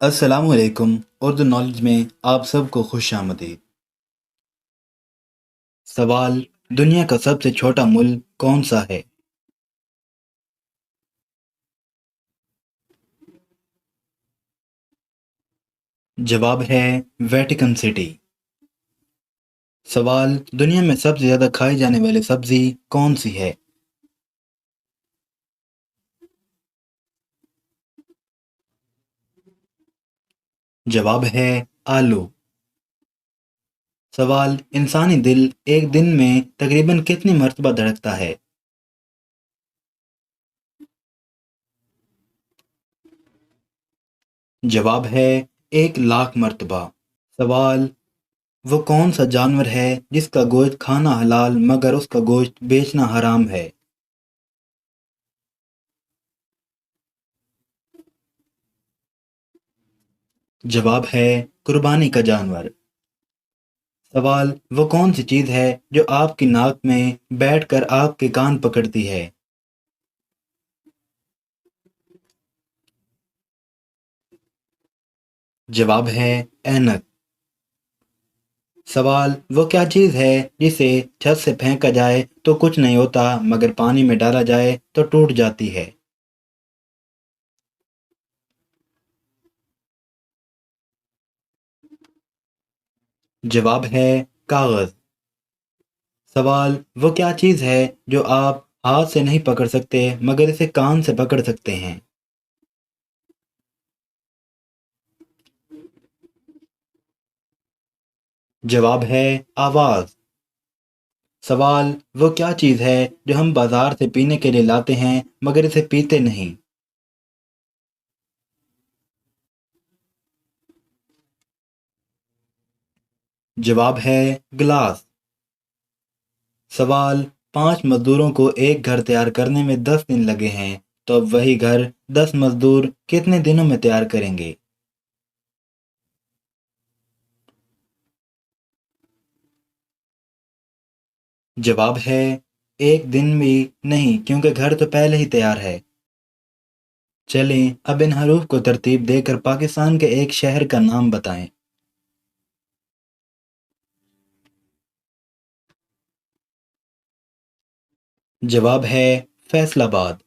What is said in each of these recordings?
अस्सलाम वालेकुम। उर्दू नॉलेज में आप सबको खुश आमदीद। सवाल: दुनिया का सबसे छोटा मुल्क कौन सा है? जवाब है वेटिकन सिटी। सवाल: दुनिया में सबसे ज़्यादा खाई जाने वाली सब्ज़ी कौन सी है? जवाब है आलू। सवाल: इंसानी दिल एक दिन में तकरीबन कितनी मरतबा धड़कता है? जवाब है 1 लाख मरतबा। सवाल: वो कौन सा जानवर है जिसका गोश्त खाना हलाल मगर उसका गोश्त बेचना हराम है? जवाब है कुर्बानी का जानवर। सवाल: वो कौन सी चीज़ है जो आपकी नाक में बैठकर आपके कान पकड़ती है? जवाब है ऐनक। सवाल: वो क्या चीज़ है जिसे छत से फेंका जाए तो कुछ नहीं होता मगर पानी में डाला जाए तो टूट जाती है? जवाब है कागज़। सवाल: वो क्या चीज़ है जो आप हाथ से नहीं पकड़ सकते मगर इसे कान से पकड़ सकते हैं? जवाब है आवाज़। सवाल: वो क्या चीज़ है जो हम बाजार से पीने के लिए लाते हैं मगर इसे पीते नहीं? जवाब है गिलास। सवाल: 5 मजदूरों को एक घर तैयार करने में 10 दिन लगे हैं, तो अब वही घर 10 मजदूर कितने दिनों में तैयार करेंगे? जवाब है 1 दिन भी नहीं, क्योंकि घर तो पहले ही तैयार है। चलें अब इन हरूफ को तरतीब देकर पाकिस्तान के एक शहर का नाम बताएं। जवाब है फैसलाबाद।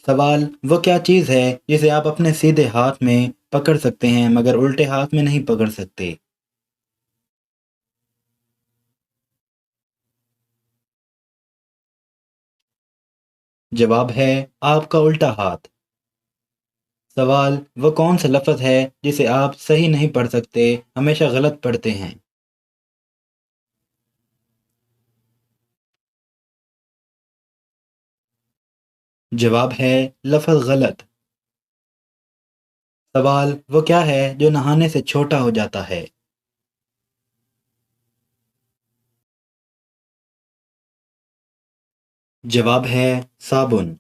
सवाल: वो क्या चीज़ है जिसे आप अपने सीधे हाथ में पकड़ सकते हैं मगर उल्टे हाथ में नहीं पकड़ सकते? जवाब है आपका उल्टा हाथ। सवाल: वो कौन सा लफ्ज़ है जिसे आप सही नहीं पढ़ सकते, हमेशा गलत पढ़ते हैं? जवाब है लफ्ज़ गलत। सवाल: वो क्या है जो नहाने से छोटा हो जाता है? जवाब है साबुन।